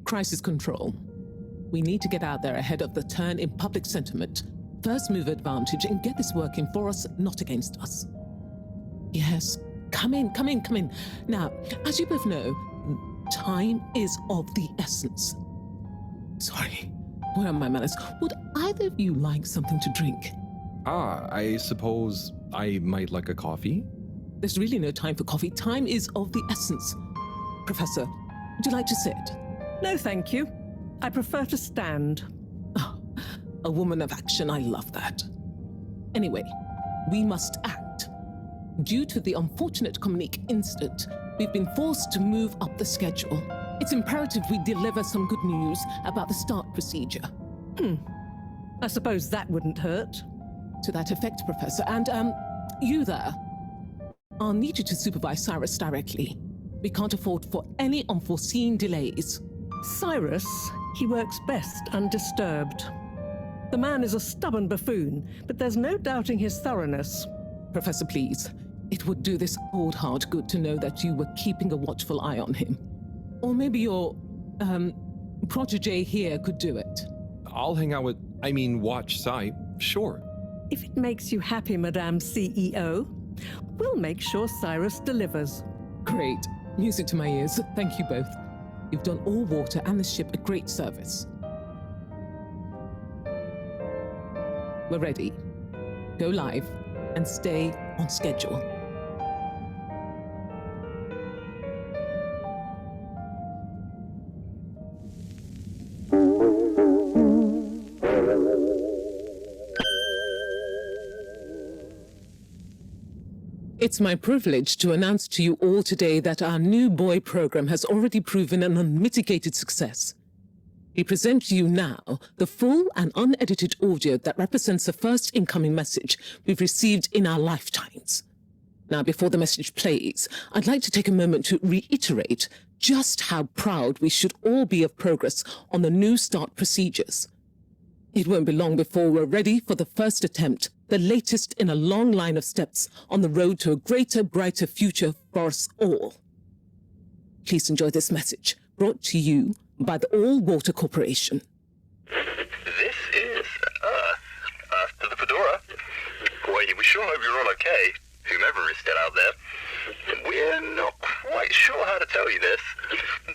Crisis control. We need to get out there ahead of the turn in public sentiment. First move advantage and get this working for us, not against us. Yes, come in. Now, as you both know, time is of the essence. Sorry, where are my manners? Would either of you like something to drink? I suppose I might like a coffee? There's really no time for coffee. Time is of the essence. Professor, would you like to sit? No, thank you. I prefer to stand. Oh, a woman of action, I love that. Anyway, we must act. Due to the unfortunate Communique incident, we've been forced to move up the schedule. It's imperative we deliver some good news about the start procedure. I suppose that wouldn't hurt. To that effect, Professor. And, you there. I'll need you to supervise Cyrus directly. We can't afford for any unforeseen delays. Cyrus, he works best undisturbed. The man is a stubborn buffoon, but there's no doubting his thoroughness. Professor, please. It would do this old heart good to know that you were keeping a watchful eye on him. Or maybe your, protege here could do it. I'll hang out with, watch Cy, sure. If it makes you happy, Madame CEO, we'll make sure Cyrus delivers. Great. Music to my ears. Thank you both. You've done all water and the ship a great service. We're ready. Go live and stay on schedule. It's my privilege to announce to you all today that our new boy program has already proven an unmitigated success. We present to you now the full and unedited audio that represents the first incoming message we've received in our lifetimes. Now, before the message plays, I'd like to take a moment to reiterate just how proud we should all be of progress on the new start procedures. It won't be long before we're ready for the first attempt, the latest in a long line of steps on the road to a greater, brighter future for us all. Please enjoy this message, brought to you by the All Water Corporation. This is Earth to the Fedora. We sure hope you're all okay, whomever is still out there. We're not quite sure how to tell you this.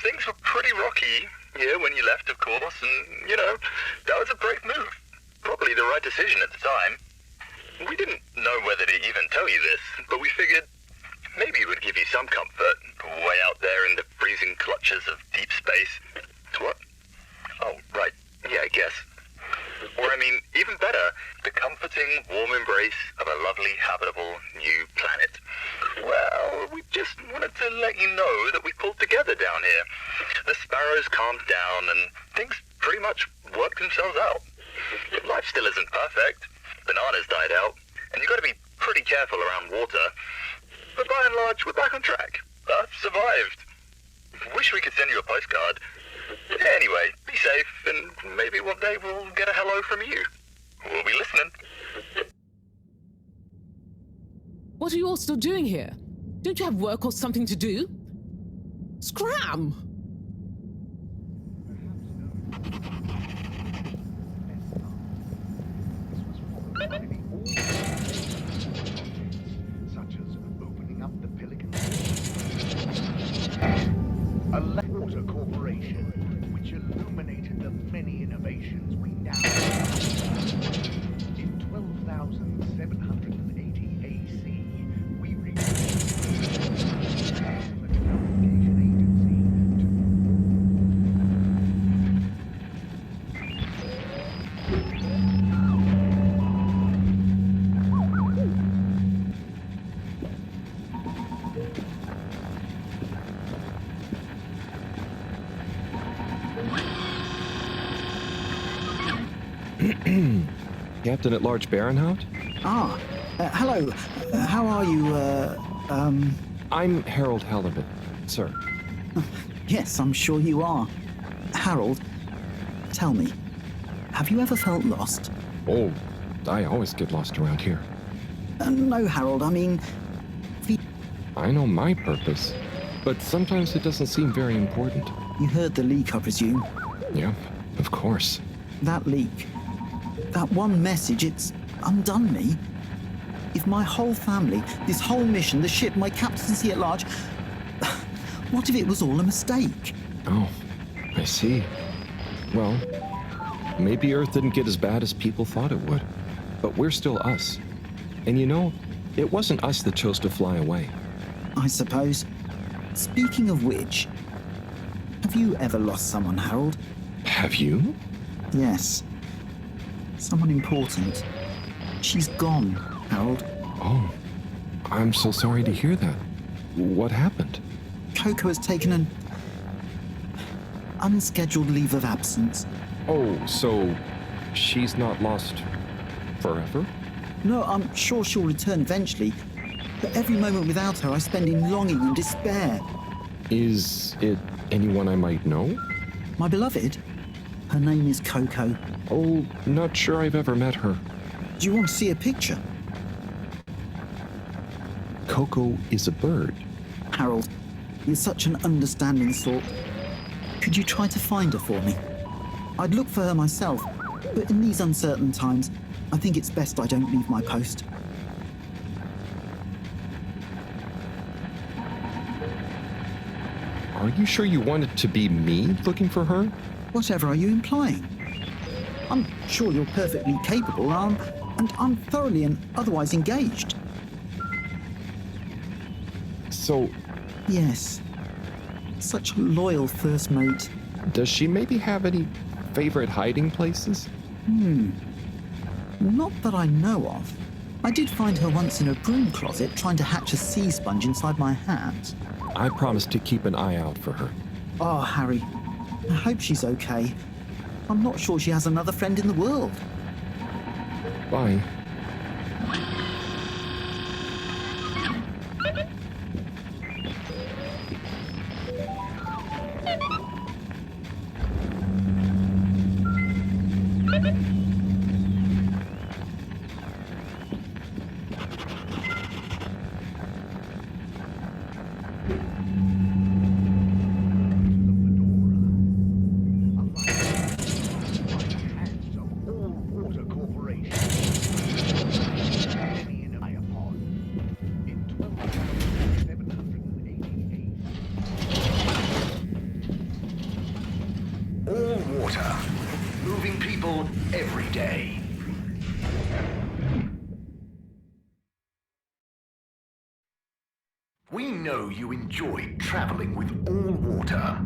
Things were pretty rocky here when you left, of course, and, that was a brave move. Probably the right decision at the time. We didn't know whether to even tell you this, but we figured maybe it would give you some comfort, way out there in the freezing clutches of deep space. What? Oh, right. Yeah, I guess. Or, even better, the comforting, warm embrace of a lovely, habitable new planet. Well, we just wanted to let you know that we pulled together down here. The sparrows calmed down and things pretty much worked themselves out. Life still isn't perfect. Bananas died out, and you've got to be pretty careful around water. But by and large, we're back on track. Earth survived. Wish we could send you a postcard. Anyway, be safe, and maybe one day we'll get a hello from you. We'll be listening. What are you all still doing here? Don't you have work or something to do? Scram! Such as opening up the Pelican. A Water Corporation, which illuminated the many innovations we now have. In 12,780 AC, we reached the Communication Agency Captain at Large Baronhout? Hello. How are you, I'm Harold Halibut, sir. Yes, I'm sure you are. Harold, tell me, have you ever felt lost? Oh, I always get lost around here. No, Harold, I mean... I know my purpose. but sometimes it doesn't seem very important. You heard the leak, I presume. Yeah, of course. That leak. That one message, it's undone me. If my whole family, this whole mission, the ship, my captaincy at large... What if it was all a mistake? Oh, I see. Well, maybe Earth didn't get as bad as people thought it would. But we're still us. And you know, it wasn't us that chose to fly away. I suppose. Speaking of which, have you ever lost someone, Harold? Have you? Yes. Someone important. She's gone, Harold. Oh, I'm so sorry to hear that. What happened? Coco has taken an unscheduled leave of absence. Oh, so she's not lost forever? No, I'm sure she'll return eventually, but every moment without her I spend in longing and despair. Is it anyone I might know? My beloved? Her name is Coco. Oh, not sure I've ever met her. Do you want to see a picture? Coco is a bird. Harold, you're such an understanding sort. Could you try to find her for me? I'd look for her myself, but in these uncertain times, I think it's best I don't leave my post. Are you sure you want it to be me looking for her? Whatever are you implying? I'm sure you're perfectly capable, and I'm thoroughly and otherwise engaged. So, Yes. Such a loyal first mate. does she maybe have any favorite hiding places? Not that I know of. I did find her once in a broom closet trying to hatch a sea sponge inside my hat. I promise to keep an eye out for her. Oh, Harry, I hope she's okay. I'm not sure she has another friend in the world. Bye. All water. Moving people every day. We know you enjoy traveling with all water.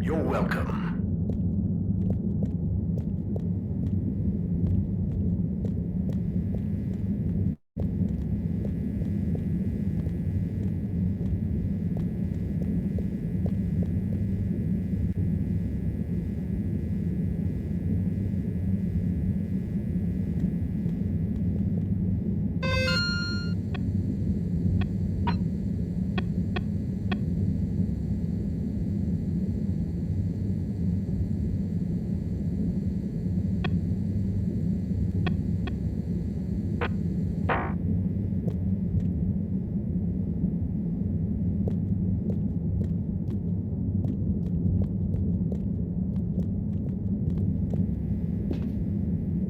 You're welcome.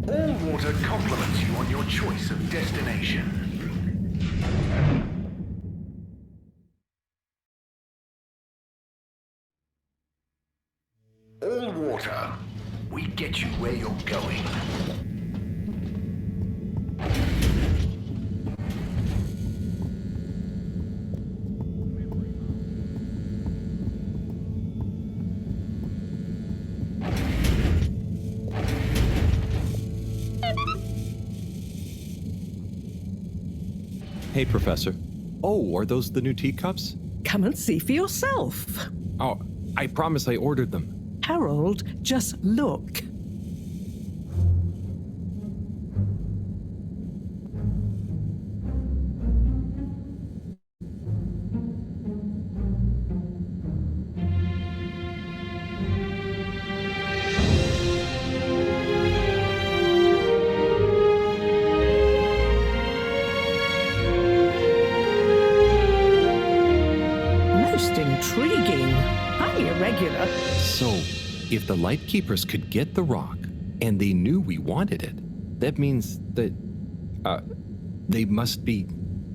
All water compliments you on your choice of destination. All water. We get you where you're going. Hey, Professor. Oh, are those the new teacups? Come and see for yourself. Oh, I promise I ordered them. Harold, just look. Most intriguing. irregular. So, if the Lightkeepers could get the rock, and they knew we wanted it, that means that, they must be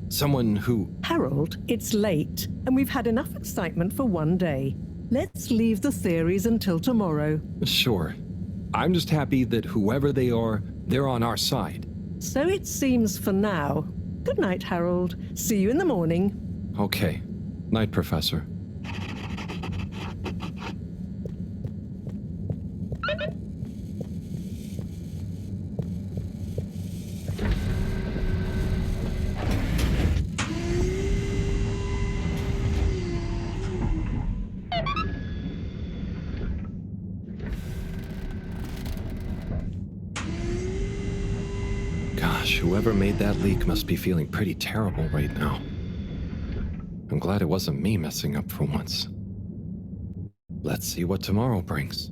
someone who... Harold, it's late, and we've had enough excitement for one day. Let's leave the theories until tomorrow. Sure. I'm just happy that whoever they are, they're on our side. So it seems for now. Good night, Harold. See you in the morning. Okay. Night, Professor. Gosh, whoever made that leak must be feeling pretty terrible right now. I'm glad it wasn't me messing up for once. Let's see what tomorrow brings.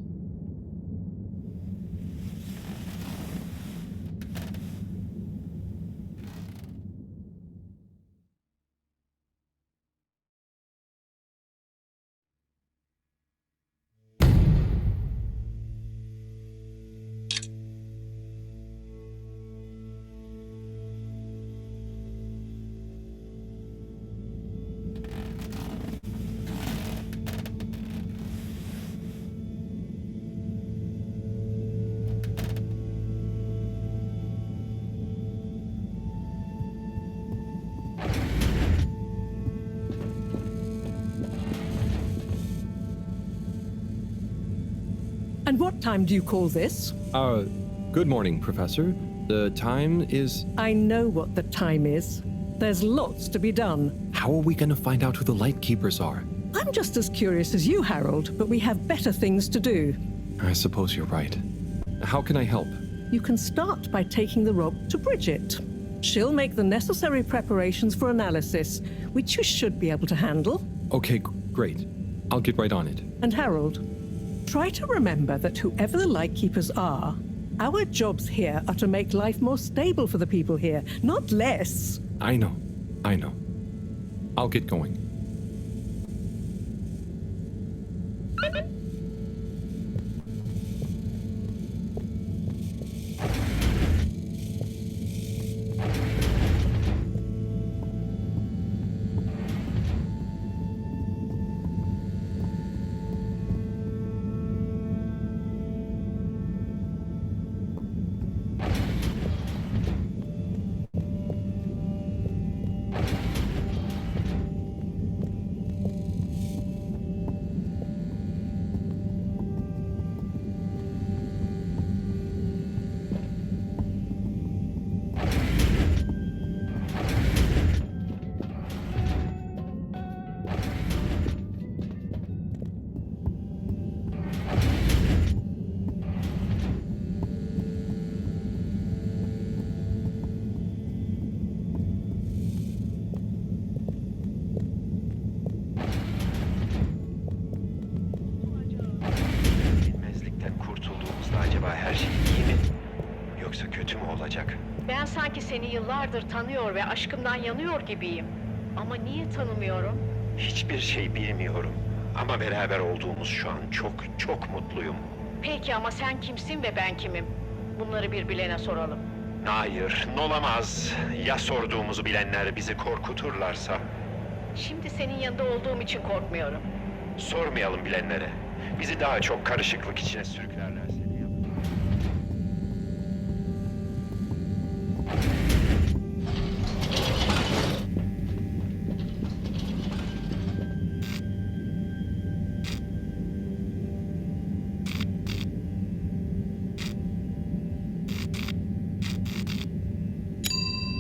And what time do you call this? Good morning, Professor. The time is... I know what the time is. There's lots to be done. How are we going to find out who the Lightkeepers are? I'm just as curious as you, Harold, but we have better things to do. I suppose you're right. How can I help? You can start by taking the rock to Bridget. She'll make the necessary preparations for analysis, which you should be able to handle. Okay, great. I'll get right on it. And Harold, try to remember that whoever the Lightkeepers are, our jobs here are to make life more stable for the people here, not less. I know. I'll get going. Ben sanki seni yıllardır tanıyor ve aşkımdan yanıyor gibiyim. Ama niye tanımıyorum? Hiçbir şey bilmiyorum. Ama beraber olduğumuz şu an çok mutluyum. Peki ama sen kimsin ve ben kimim? Bunları bir bilene soralım. Hayır, olamaz. Ya sorduğumuzu bilenler bizi korkuturlarsa? Şimdi senin yanında olduğum için korkmuyorum. Sormayalım bilenlere. Bizi daha çok karışıklık içine sürüklerlerse.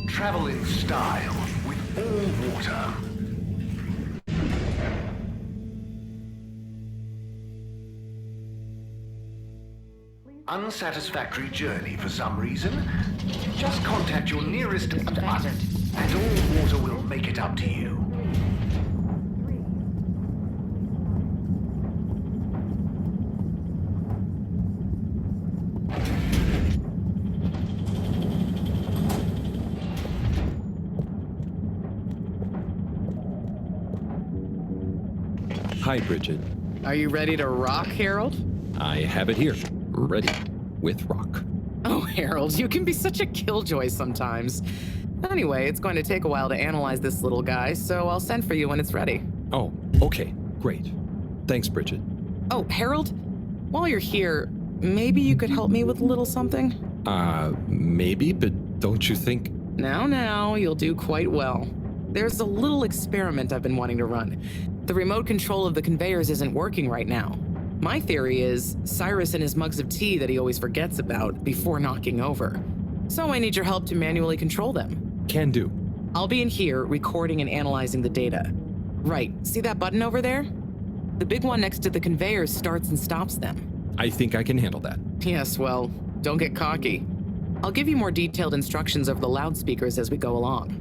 Travel in style with all water. Unsatisfactory journey for some reason? Just contact your nearest and all water will make it up to you. Hi, Bridget. Are you ready to rock, Harold? I have it here, ready, with rock. Oh, Harold, you can be such a killjoy sometimes. Anyway, it's going to take a while to analyze this little guy, so I'll send for you when it's ready. Oh, okay, great. Thanks, Bridget. Oh, Harold, while you're here, maybe you could help me with a little something? Maybe, but don't you think... Now, you'll do quite well. There's a little experiment I've been wanting to run. The remote control of the conveyors isn't working right now. My theory is Cyrus and his mugs of tea that he always forgets about before knocking over. So I need your help to manually control them. Can do. I'll be in here recording and analyzing the data. Right, see that button over there? The big one next to the conveyors starts and stops them. I think I can handle that. Yes, well, don't get cocky. I'll give you more detailed instructions over the loudspeakers as we go along.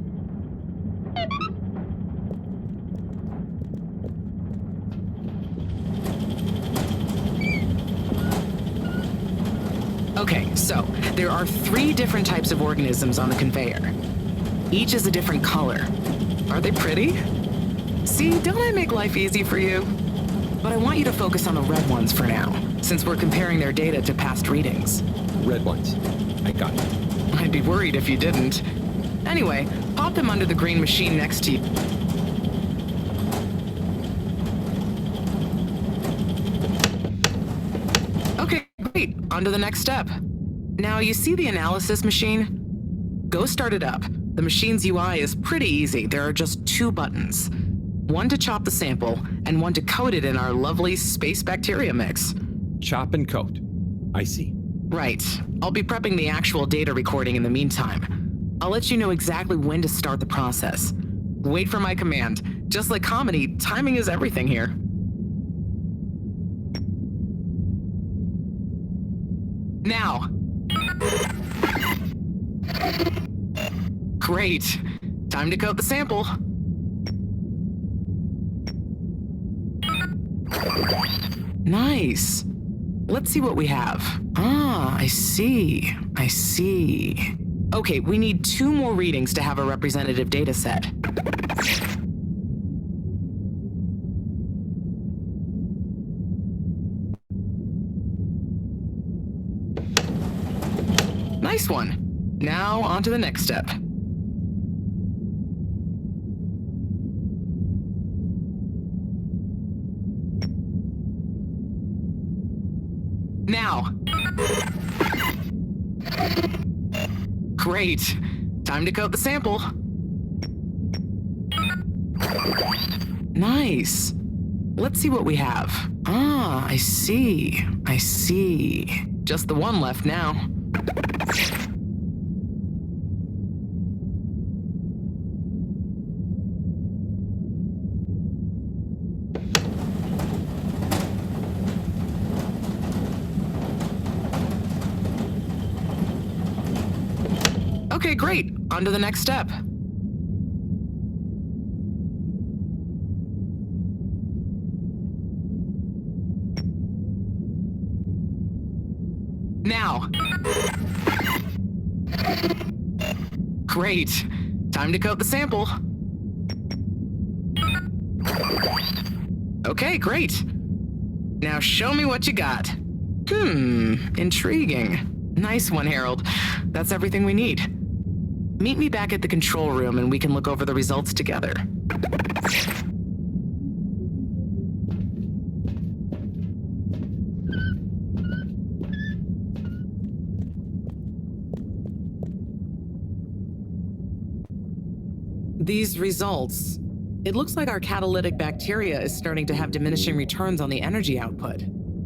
Okay, so there are 3 different types of organisms on the conveyor. Each is a different color. Are they pretty? See, don't I make life easy for you? But I want you to focus on the red ones for now, since we're comparing their data to past readings. Red ones. I got it. I'd be worried if you didn't. Anyway, pop them under the green machine next to you. Okay, great. On to the next step. Now, you see the analysis machine? Go start it up. The machine's UI is pretty easy. There are just 2 buttons. One to chop the sample, and one to coat it in our lovely space bacteria mix. Chop and coat. I see. Right. I'll be prepping the actual data recording in the meantime. I'll let you know exactly when to start the process. Wait for my command. Just like comedy, timing is everything here. Now. Great. Time to coat the sample. Nice. Let's see what we have. Ah, I see. Okay, we need 2 more readings to have a representative data set. Nice one. Now, on to the next step. Now. Great. Time to coat the sample. Nice. Let's see what we have. Ah, I see. Just the one left now. Okay, great. On to the next step. Now. Great. Time to coat the sample. Okay, great. Now show me what you got. Intriguing. Nice one, Harold. That's everything we need. Meet me back at the control room and we can look over the results together. These results, it looks like our catalytic bacteria is starting to have diminishing returns on the energy output.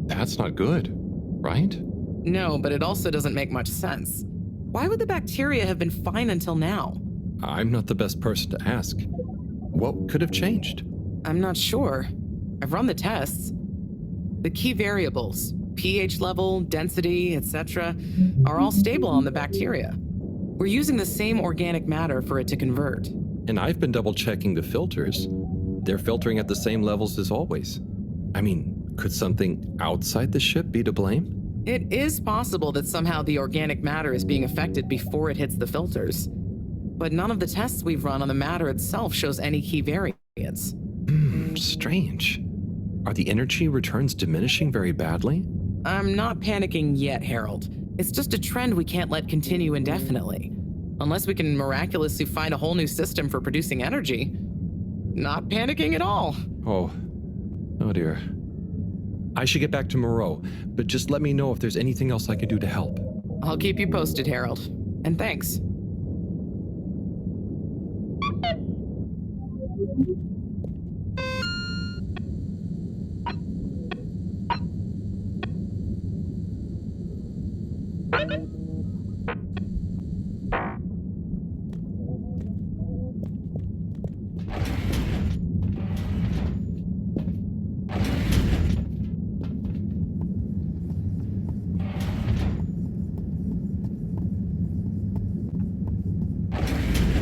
That's not good, right? No, but it also doesn't make much sense. Why would the bacteria have been fine until now? I'm not the best person to ask. What could have changed? I'm not sure. I've run the tests. The key variables, pH level, density, etc., are all stable on the bacteria. We're using the same organic matter for it to convert. And I've been double-checking the filters. They're filtering at the same levels as always. I mean, could something outside the ship be to blame? It is possible that somehow the organic matter is being affected before it hits the filters. But none of the tests we've run on the matter itself shows any key variants. Strange. Are the energy returns diminishing very badly? I'm not panicking yet, Harold. It's just a trend we can't let continue indefinitely. Unless we can miraculously find a whole new system for producing energy. Not panicking at all. Oh dear. I should get back to Moreau, but just let me know if there's anything else I can do to help. I'll keep you posted, Harold. And thanks.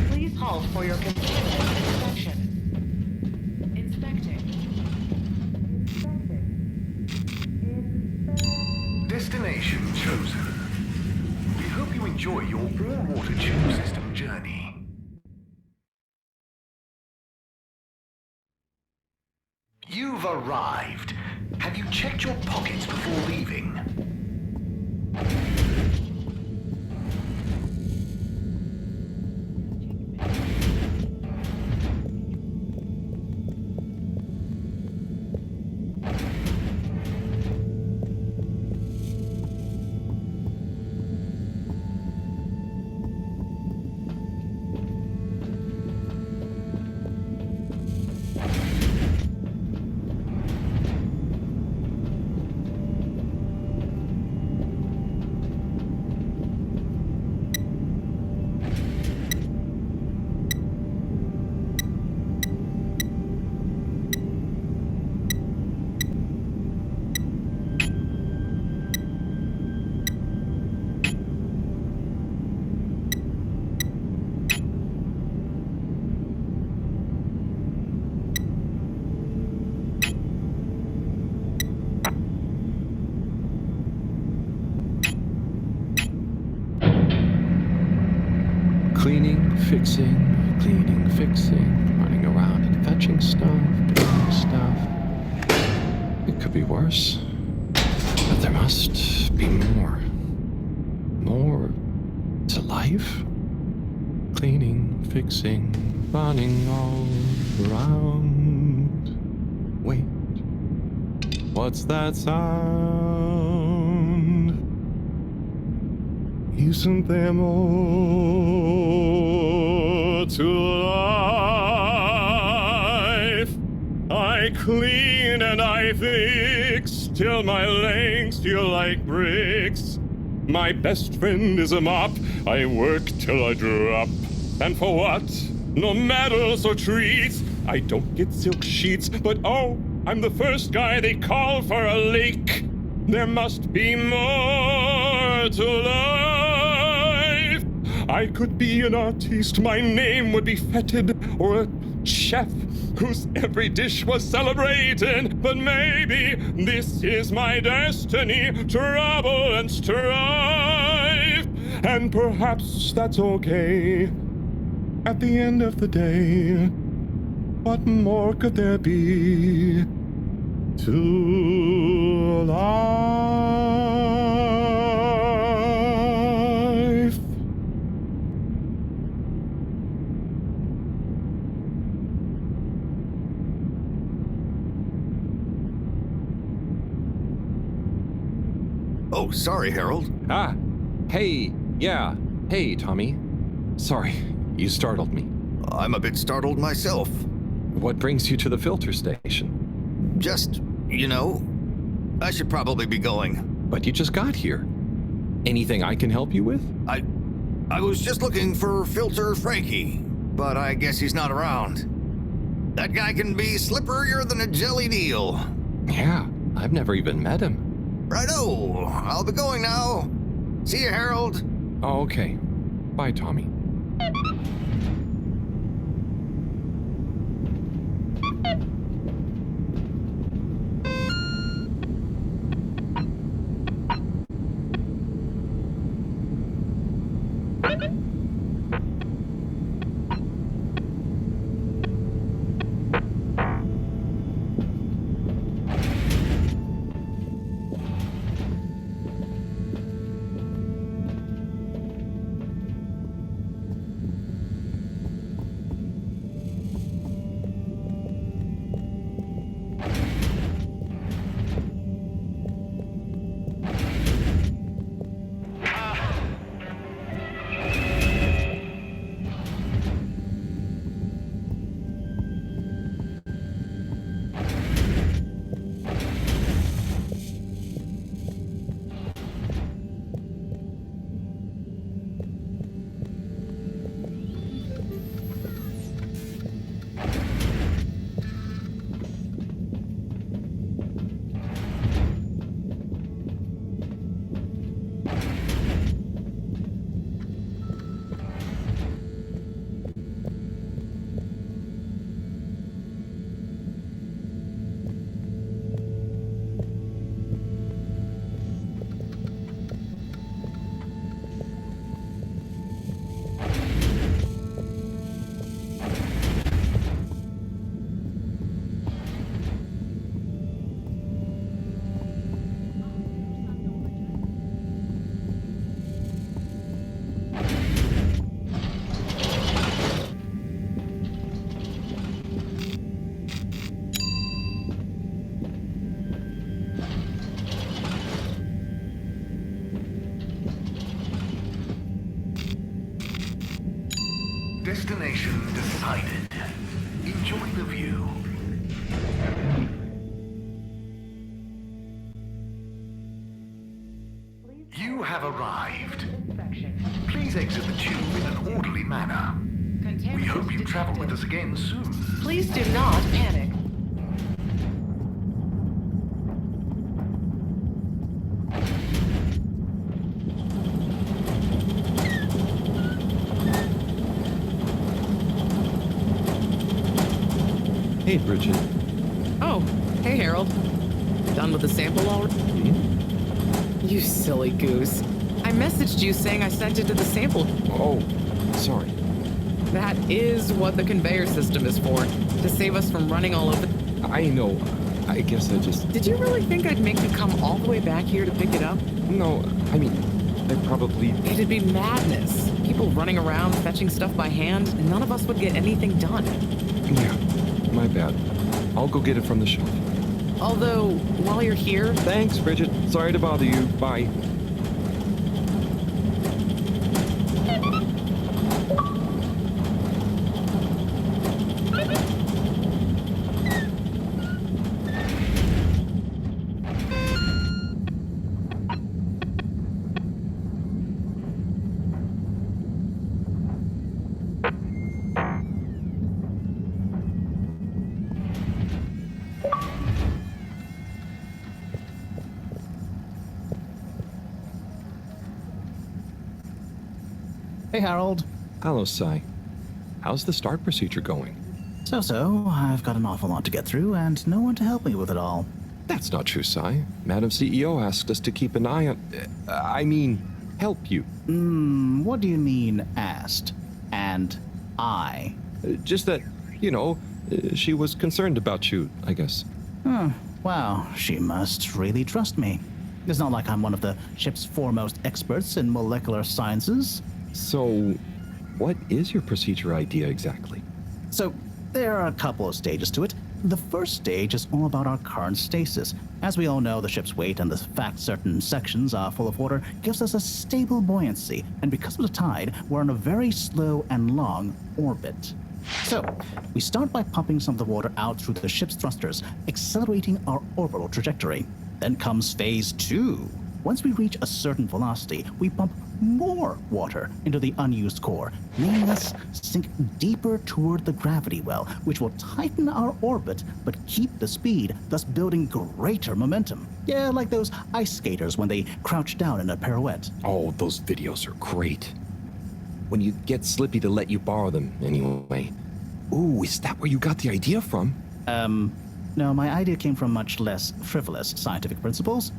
Please halt for your continuous inspection. Inspecting. Destination chosen. We hope you enjoy your all-water tube system journey. You've arrived. Have you checked your pockets before leaving? Cleaning, fixing, running around and fetching stuff. It could be worse, but there must be more. More to life? Cleaning, fixing, running all around. Wait, what's that sound? Isn't there more to life? I clean and I fix till my legs feel like bricks. My best friend is a mop. I work till I drop. And for what? No medals or treats. I don't get silk sheets, but oh, I'm the first guy they call for a lake. There must be more to life. I could be an artiste, my name would be feted, or a chef whose every dish was celebrated. But maybe this is my destiny, trouble and strife. And perhaps that's okay. At the end of the day, what more could there be to life? Oh, sorry, Harold. Ah, hey, yeah. Hey, Tommy. Sorry, you startled me. I'm a bit startled myself. What brings you to the filter station? Just, I should probably be going. But you just got here. Anything I can help you with? I was just looking for Filter Frankie, but I guess he's not around. That guy can be slipperier than a jelly deal. Yeah, I've never even met him. Righto, I'll be going now. See you, Harold. Oh, okay. Bye, Tommy. Destination decided. Enjoy the view. You have arrived. Please exit the tube in an orderly manner. We hope you travel with us again soon. Please do not panic. Hey, Bridget. Oh, hey, Harold. Done with the sample already? You silly goose. I messaged you saying I sent it to the sample. Oh, sorry. That is what the conveyor system is for, to save us from running all over. I know. I guess I just... Did you really think I'd make you come all the way back here to pick it up? No, I mean, I probably... It'd be madness. People running around, fetching stuff by hand, and none of us would get anything done. Yeah, my bad. I'll go get it from the shelf. Although, while you're here... Thanks, Bridget. Sorry to bother you. Bye. Hey, Harold. Hello, Sai. How's the start procedure going? So, I've got an awful lot to get through and no one to help me with it all. That's not true, Sai. Madam CEO asked us to keep an eye on... I mean, help you. What do you mean, asked? And I? Just that, you know, she was concerned about you, I guess. Wow, she must really trust me. It's not like I'm one of the ship's foremost experts in molecular sciences. So, what is your procedure idea exactly? So, there are a couple of stages to it. The first stage is all about our current stasis. As we all know, the ship's weight and the fact certain sections are full of water gives us a stable buoyancy, and because of the tide, we're on a very slow and long orbit. So, we start by pumping some of the water out through the ship's thrusters, accelerating our orbital trajectory. Then comes phase 2. Once we reach a certain velocity, we pump more water into the unused core, making us sink deeper toward the gravity well, which will tighten our orbit but keep the speed, thus building greater momentum. Yeah, like those ice skaters when they crouch down in a pirouette. Oh, those videos are great. When you get Slippy to let you borrow them, anyway. Ooh, is that where you got the idea from? No, my idea came from much less frivolous scientific principles.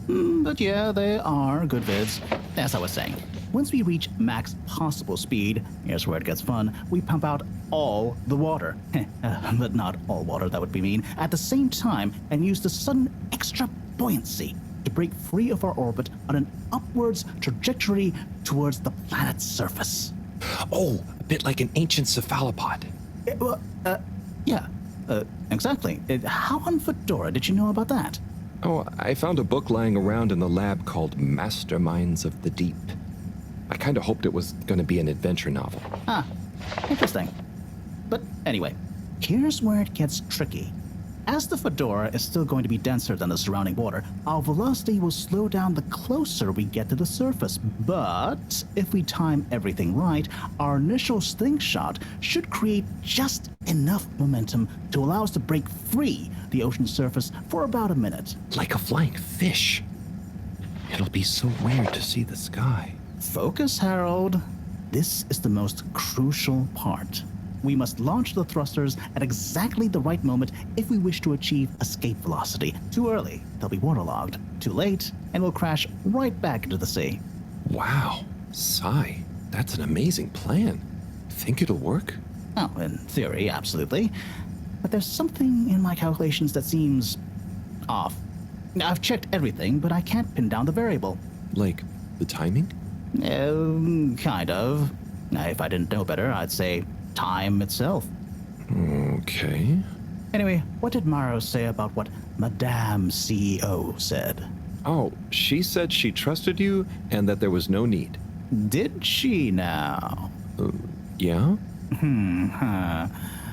But yeah, they are good vids. As I was saying, once we reach max possible speed, here's where it gets fun, we pump out all the water. But not all water, that would be mean. At the same time, and use the sudden extra buoyancy to break free of our orbit on an upwards trajectory towards the planet's surface. Oh, a bit like an ancient cephalopod. Yeah, exactly. How on Fedora did you know about that? Oh, I found a book lying around in the lab called Masterminds of the Deep. I kind of hoped it was going to be an adventure novel. Interesting. But anyway, here's where it gets tricky. As the Fedora is still going to be denser than the surrounding water, our velocity will slow down the closer we get to the surface. But if we time everything right, our initial slingshot should create just enough momentum to allow us to break free the ocean surface for about a minute. Like a flying fish. It'll be so weird to see the sky. Focus, Harold. This is the most crucial part. We must launch the thrusters at exactly the right moment if we wish to achieve escape velocity. Too early, they'll be waterlogged. Too late, and we'll crash right back into the sea. Wow, Sai, that's an amazing plan. Think it'll work? Oh, in theory, absolutely. But there's something in my calculations that seems off. I've checked everything, but I can't pin down the variable. Like the timing? Kind of. If I didn't know better, I'd say time itself. Okay. Anyway, what did Maro say about what Madame CEO said? Oh, she said she trusted you and that there was no need. Did she now? Yeah?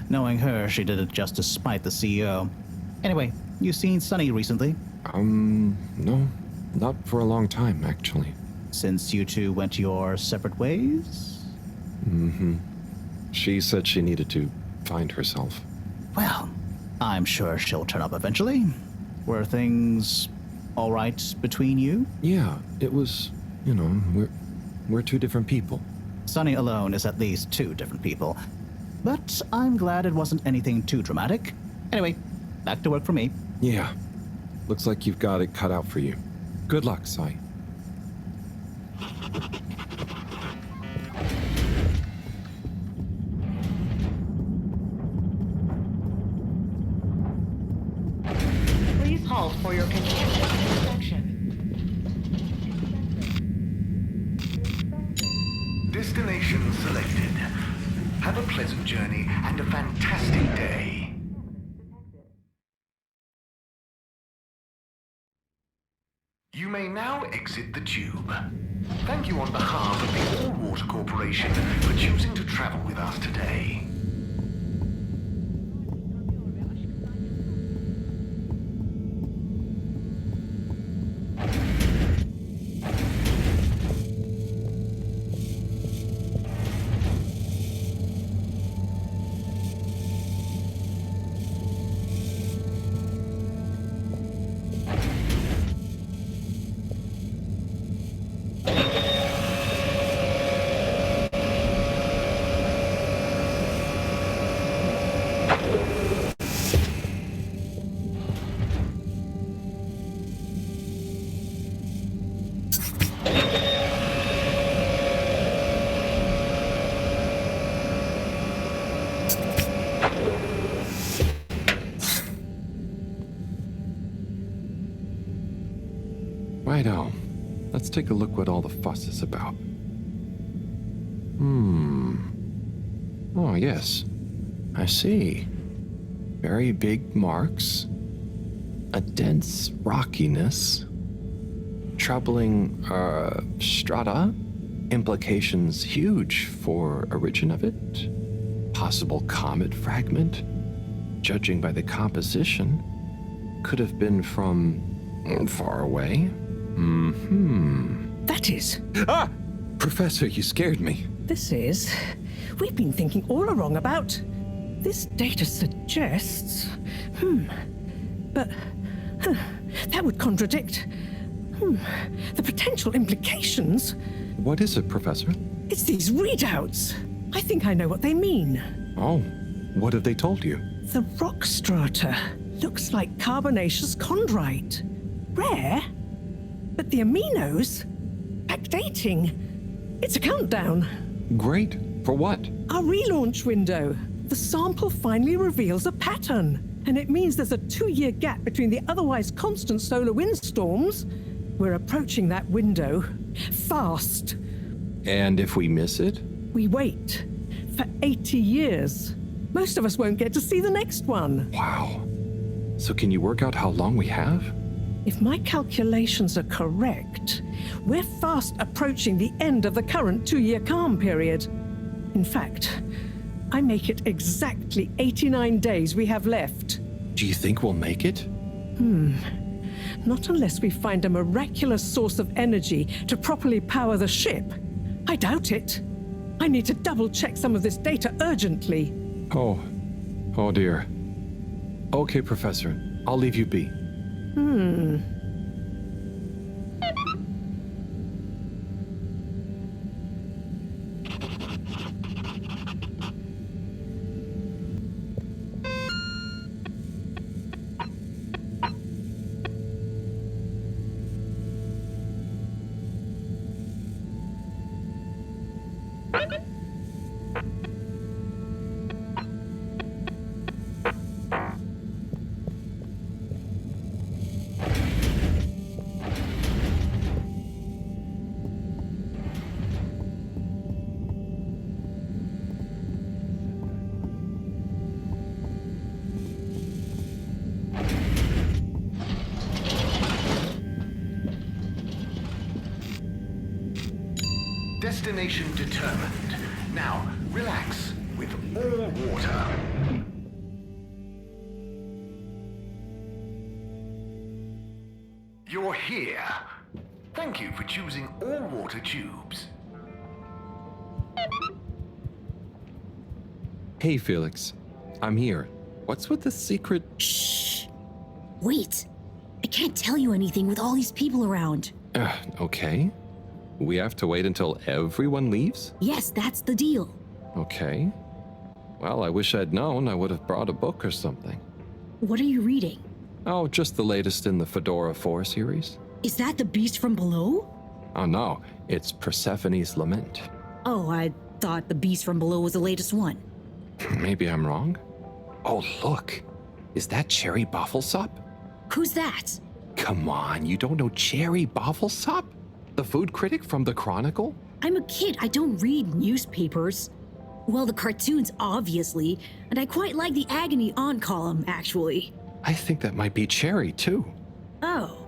Knowing her, she did it just to spite the CEO. Anyway, you seen Sunny recently? No. Not for a long time, actually. Since you two went your separate ways? Mm-hmm. She said she needed to find herself. Well, I'm sure she'll turn up eventually. Were things all right between you? Yeah, it was, we're two different people. Sunny alone is at least two different people. But I'm glad it wasn't anything too dramatic. Anyway, back to work for me. Yeah. Looks like you've got it cut out for you. Good luck, Sai. Please halt for your continuous inspection. Destination selected. Have a pleasant journey and a fantastic day. You may now exit the tube. Thank you on behalf of the All Water Corporation for choosing to travel with us today. Righto. Let's take a look what all the fuss is about. Oh, yes. I see. Very big marks. A dense rockiness. Troubling, strata. Implications huge for origin of it. Possible comet fragment. Judging by the composition, could have been from far away. That is. Ah! Professor, you scared me. This is. We've been thinking all along about. This data suggests. But. That would contradict. The potential implications. What is it, Professor? It's these readouts. I think I know what they mean. Oh, what have they told you? The rock strata looks like carbonaceous chondrite. Rare, but the aminos, backdating. It's a countdown. Great. For what? Our relaunch window. The sample finally reveals a pattern, and it means there's a 2-year gap between the otherwise constant solar windstorms. We're approaching that window fast. And if we miss it? We wait for 80 years. Most of us won't get to see the next one. Wow. So can you work out how long we have? If my calculations are correct, we're fast approaching the end of the current 2-year calm period. In fact, I make it exactly 89 days we have left. Do you think we'll make it? Not unless we find a miraculous source of energy to properly power the ship. I doubt it. I need to double-check some of this data urgently. Oh dear. Okay, Professor. I'll leave you be. Destination determined. Now, relax. with all water. You're here. Thank you for choosing all water tubes. Hey, Felix. I'm here. What's with the secret? Shh. Wait. I can't tell you anything with all these people around. Okay. We have to wait until everyone leaves? Yes, that's the deal. Okay. Well, I wish I'd known. I would have brought a book or something. What are you reading? Oh, just the latest in the Fedora 4 series. Is that the beast from below? Oh no, it's Persephone's Lament. Oh, I thought the beast from below was the latest one. Maybe I'm wrong? Oh, look. Is that Cherry Bofflesop? Who's that? Come on, you don't know Cherry Bofflesop? The food critic from the Chronicle? I'm a kid. I don't read newspapers. Well, the cartoons, obviously. And I quite like the Agony On column, actually. I think that might be Cherry, too. Oh.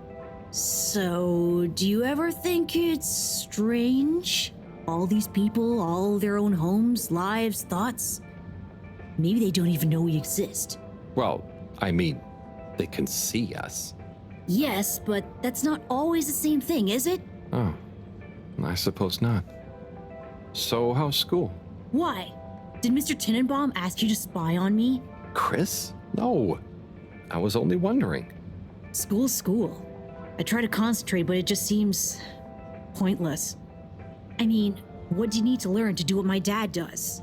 So, do you ever think it's strange? All these people, all their own homes, lives, thoughts? Maybe they don't even know we exist. Well, I mean, they can see us. Yes, but that's not always the same thing, is it? Oh, I suppose not. So, how's school? Why? Did Mr. Tenenbaum ask you to spy on me? Chris? No. I was only wondering. School's school. I try to concentrate, but it just seems pointless. I mean, what do you need to learn to do what my dad does?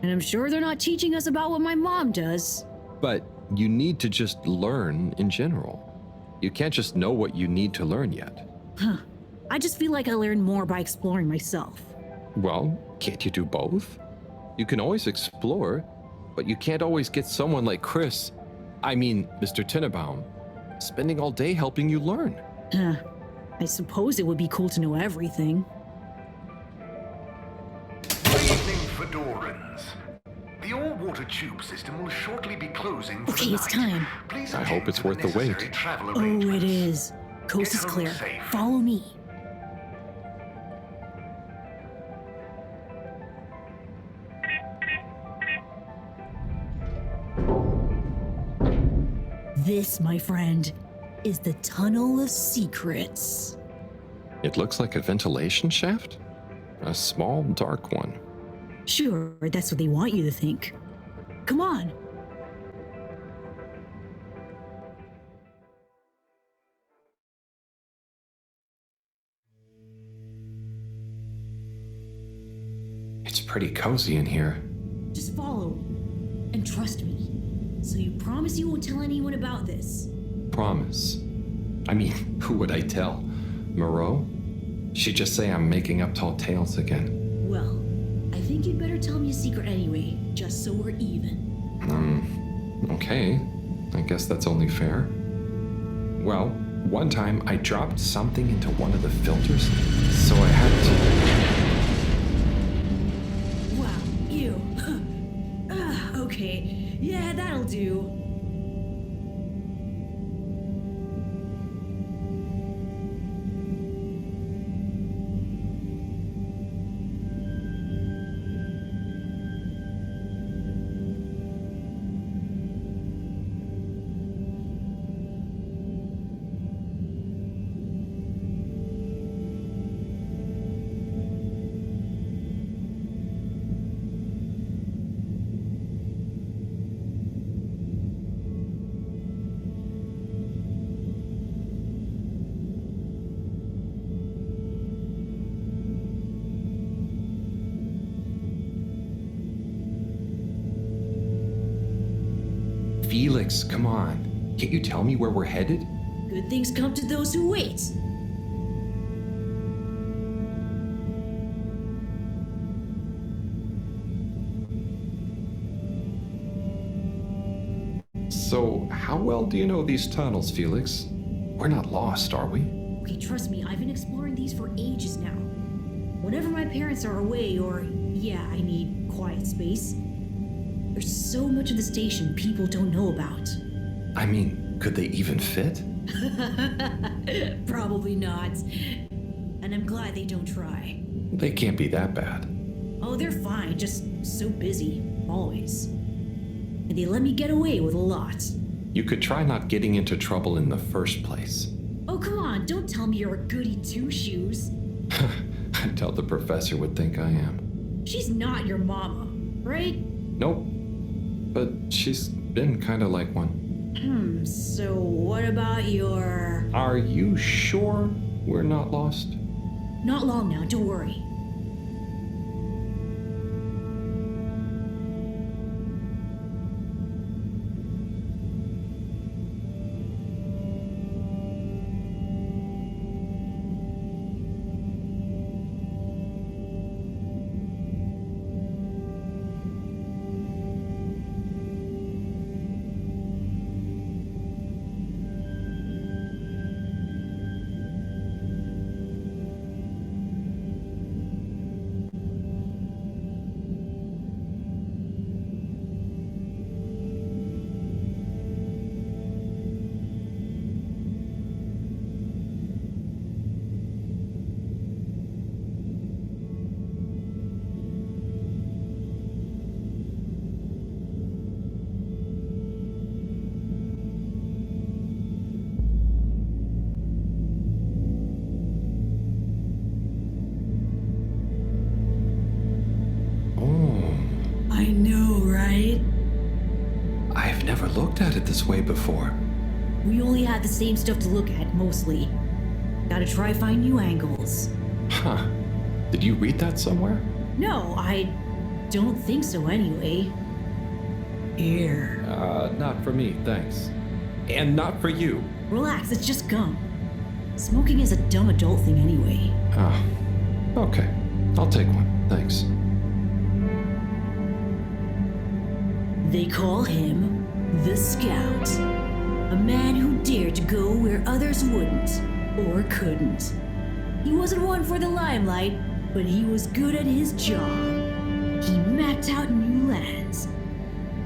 And I'm sure they're not teaching us about what my mom does. But you need to just learn in general. You can't just know what you need to learn yet. Huh. I just feel like I learn more by exploring myself. Well, can't you do both? You can always explore, but you can't always get someone like Chris, Mr. Tenenbaum, spending all day helping you learn. I suppose it would be cool to know everything. Good evening, Fedorans. The all-water tube system will shortly be closing for the night. It's time. Please I hope it's worth the wait. Oh, it is. Coast is clear. Follow me. This, my friend, is the Tunnel of Secrets. It looks like a ventilation shaft? A small, dark one. Sure, that's what they want you to think. Come on. It's pretty cozy in here. Just follow and trust me. So you promise you won't tell anyone about this? Promise. Who would I tell? Moreau? She'd just say I'm making up tall tales again. Well, I think you'd better tell me a secret anyway, just so we're even. Okay. I guess that's only fair. Well, one time I dropped something into one of the filters, so I had to... Wow, ew. Okay, yeah, that'll do. Felix, come on. Can't you tell me where we're headed? Good things come to those who wait. So, how well do you know these tunnels, Felix? We're not lost, are we? Okay, trust me, I've been exploring these for ages now. Whenever my parents are away or, I need quiet space, there's so much of the station people don't know about. Could they even fit? Probably not. And I'm glad they don't try. They can't be that bad. Oh, they're fine, just so busy. always. And they let me get away with a lot. You could try not getting into trouble in the first place. Oh, come on, don't tell me you're a goody two-shoes. I doubt the professor would think I am. She's not your mama, right? Nope. But she's been kind of like one. So what about your... Are you sure we're not lost? Not long now, don't worry. I know, right? I've never looked at it this way before. We only had the same stuff to look at, mostly. Gotta try find new angles. Huh. Did you read that somewhere? No, I don't think so anyway. Here. Not for me, thanks. And not for you. Relax, it's just gum. Smoking is a dumb adult thing anyway. Ah, okay. I'll take one, thanks. They call him the Scout. A man who dared to go where others wouldn't, or couldn't. He wasn't one for the limelight, but he was good at his job. He mapped out new lands.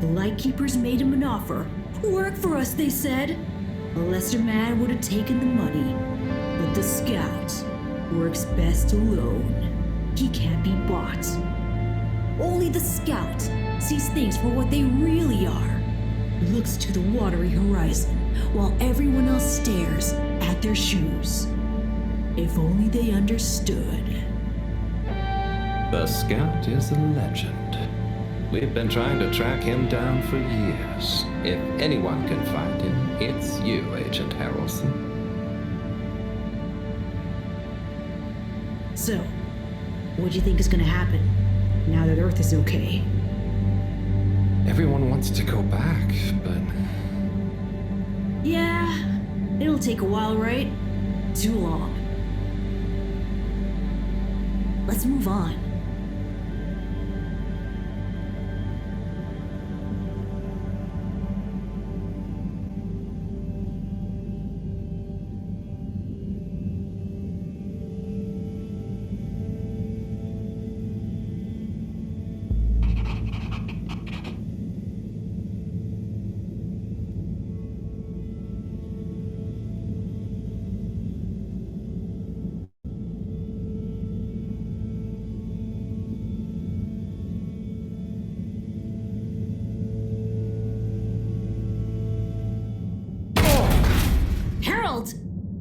The Lightkeepers made him an offer. Work for us, they said. A lesser man would have taken the money. But the Scout works best alone. He can't be bought. Only the Scout sees things for what they really are. Looks to the watery horizon while everyone else stares at their shoes. If only they understood. The Scout is a legend. We've been trying to track him down for years. If anyone can find him, it's you, Agent Harrelson. So, what do you think is gonna happen now that Earth is okay? Everyone wants to go back, but... Yeah, it'll take a while, right? Too long. Let's move on.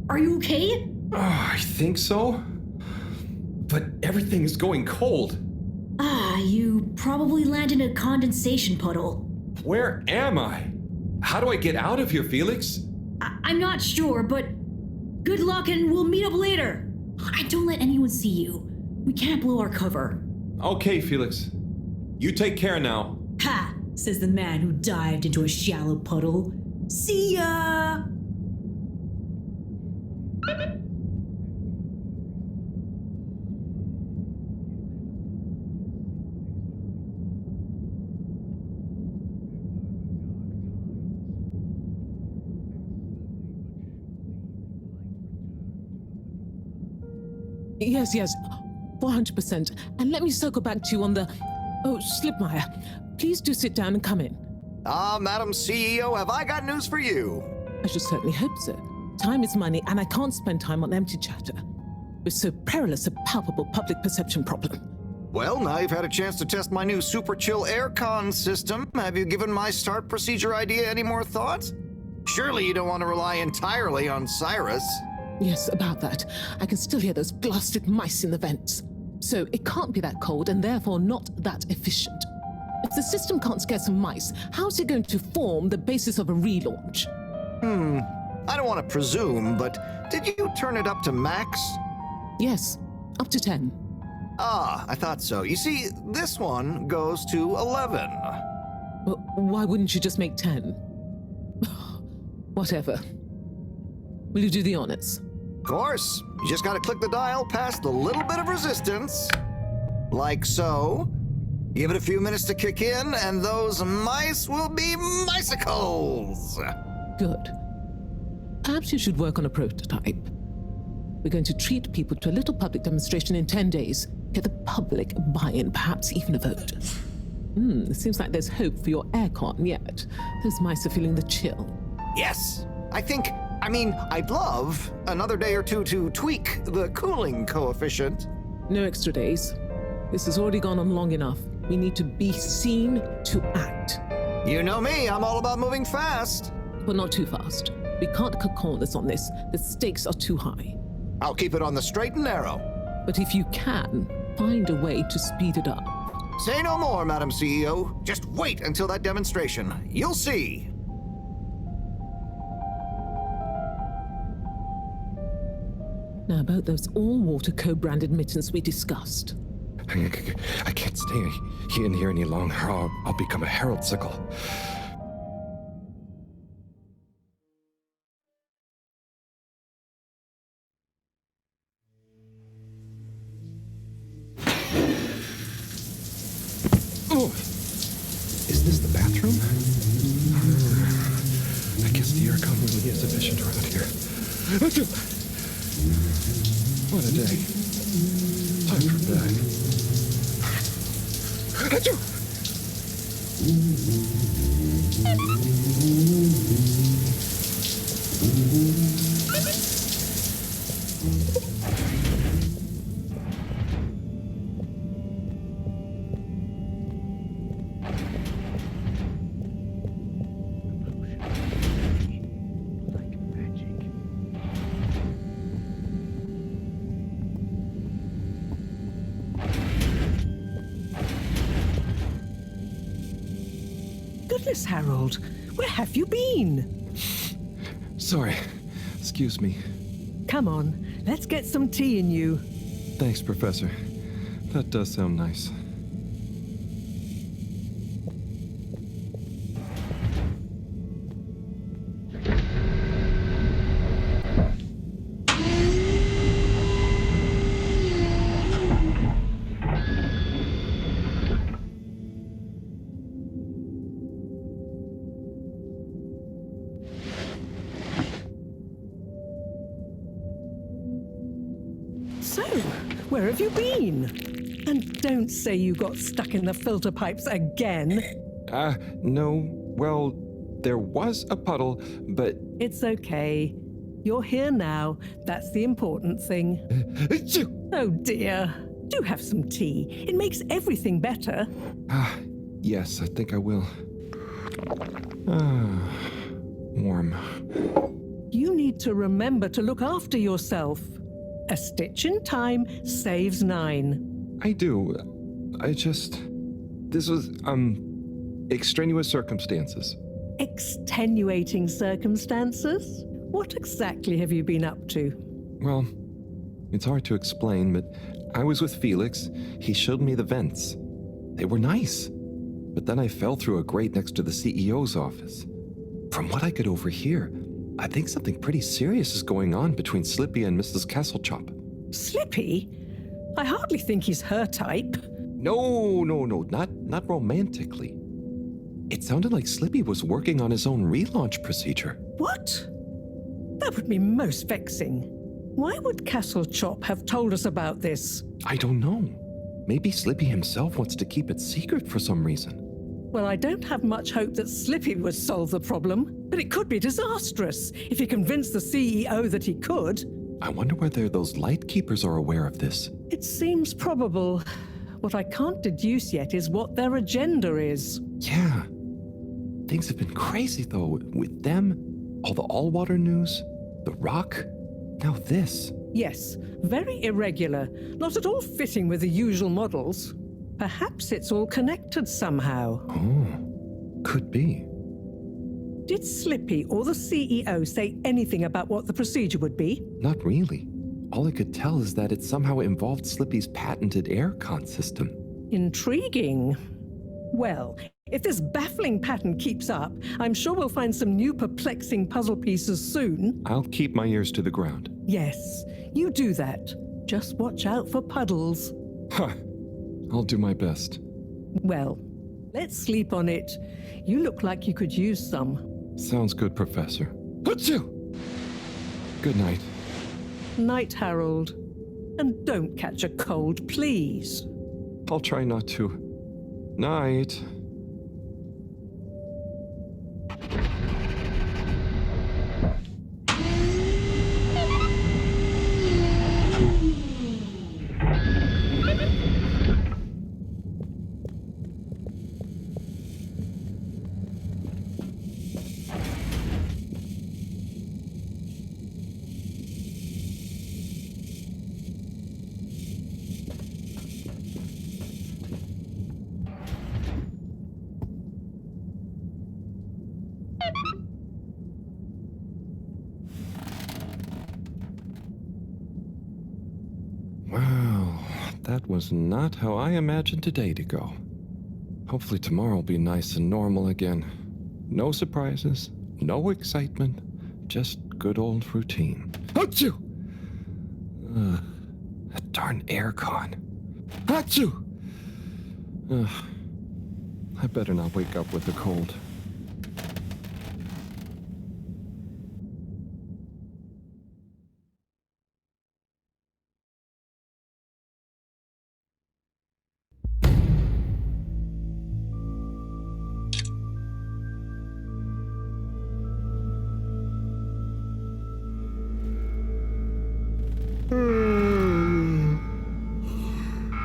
Are you okay? I think so. But everything is going cold. You probably landed in a condensation puddle. Where am I? How do I get out of here, Felix? I'm not sure, but good luck and we'll meet up later. Don't let anyone see you. We can't blow our cover. Okay, Felix. You take care now. Ha! Says the man who dived into a shallow puddle. See ya! Yes, 400%. And let me circle back to you on the... Oh, Slipmeyer, please do sit down and come in. Madam CEO, have I got news for you? I should certainly hope so. Time is money, and I can't spend time on empty chatter. With so perilous a palpable public perception problem. Well, now you've had a chance to test my new super chill aircon system. Have you given my start procedure idea any more thought? Surely you don't want to rely entirely on Cyrus. Yes, about that. I can still hear those blasted mice in the vents. So it can't be that cold and therefore not that efficient. If the system can't scare some mice, how's it going to form the basis of a relaunch? I don't want to presume, but did you turn it up to max? Yes, up to 10. Ah, I thought so. You see, this one goes to 11. Well, why wouldn't you just make 10? Whatever. Will you do the honors? Of course. You just gotta click the dial past the little bit of resistance. Like so. Give it a few minutes to kick in, and those mice will be micicles! Good. Perhaps you should work on a prototype. We're going to treat people to a little public demonstration in 10 days. Get the public buy-in, perhaps even a vote. It seems like there's hope for your aircon yet. Those mice are feeling the chill. Yes. I'd love another day or two to tweak the cooling coefficient. No extra days. This has already gone on long enough. We need to be seen to act. You know me, I'm all about moving fast. But not too fast. We can't cut corners on this. The stakes are too high. I'll keep it on the straight and narrow. But if you can, find a way to speed it up. Say no more, Madam CEO. Just wait until that demonstration. You'll see. Now about those all-water co-branded mittens we discussed. I can't stay in here any longer. I'll become a herald sickle. Oh, is this the bathroom? I guess the aircon really is efficient around here. What a day. Time for bed. Goodness, Harold, where have you been? Sorry. Excuse me. Come on, let's get some tea in you. Thanks, Professor. That does sound nice. So, where have you been? And don't say you got stuck in the filter pipes again. No. Well, there was a puddle, but... It's okay. You're here now. That's the important thing. Oh dear. Do have some tea. It makes everything better. Yes, I think I will. Warm. You need to remember to look after yourself. A stitch in time saves 9. I do. This was, extraneous circumstances. Extenuating circumstances? What exactly have you been up to? Well, it's hard to explain, but I was with Felix. He showed me the vents. They were nice. But then I fell through a grate next to the CEO's office. From what I could overhear, I think something pretty serious is going on between Slippy and Mrs. Kesselchop. Slippy? I hardly think he's her type. No, not romantically. It sounded like Slippy was working on his own relaunch procedure. What? That would be most vexing. Why would Kesselchop have told us about this? I don't know. Maybe Slippy himself wants to keep it secret for some reason. Well, I don't have much hope that Slippy would solve the problem, but it could be disastrous if he convinced the CEO that he could. I wonder whether those light keepers are aware of this. It seems probable. What I can't deduce yet is what their agenda is. Yeah. Things have been crazy, though, with them, all the all-water news, the rock, now this. Yes, very irregular, not at all fitting with the usual models. Perhaps it's all connected somehow. Oh, could be. Did Slippy or the CEO say anything about what the procedure would be? Not really. All I could tell is that it somehow involved Slippy's patented aircon system. Intriguing. Well, if this baffling pattern keeps up, I'm sure we'll find some new perplexing puzzle pieces soon. I'll keep my ears to the ground. Yes, you do that. Just watch out for puddles. Huh. I'll do my best. Well, let's sleep on it. You look like you could use some. Sounds good, Professor. Achoo! Good night. Night, Harold. And don't catch a cold, please. I'll try not to. Night. Wow, that was not how I imagined today to go. Hopefully tomorrow will be nice and normal again. No surprises, no excitement, just good old routine. Achoo! That darn aircon. Achoo! I better not wake up with a cold.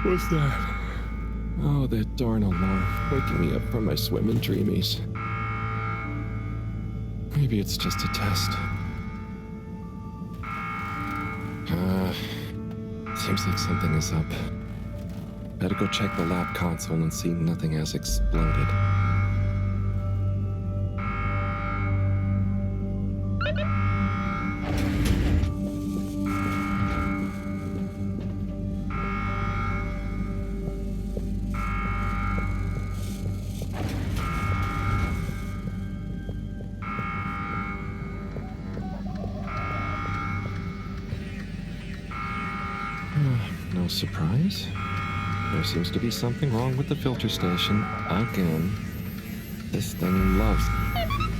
What's that? Oh, that darn alarm, waking me up from my swimming dreamies. Maybe it's just a test. Seems like something is up. Better go check the lab console and see nothing has exploded. No surprise. There seems to be something wrong with the filter station again. This thing loves me.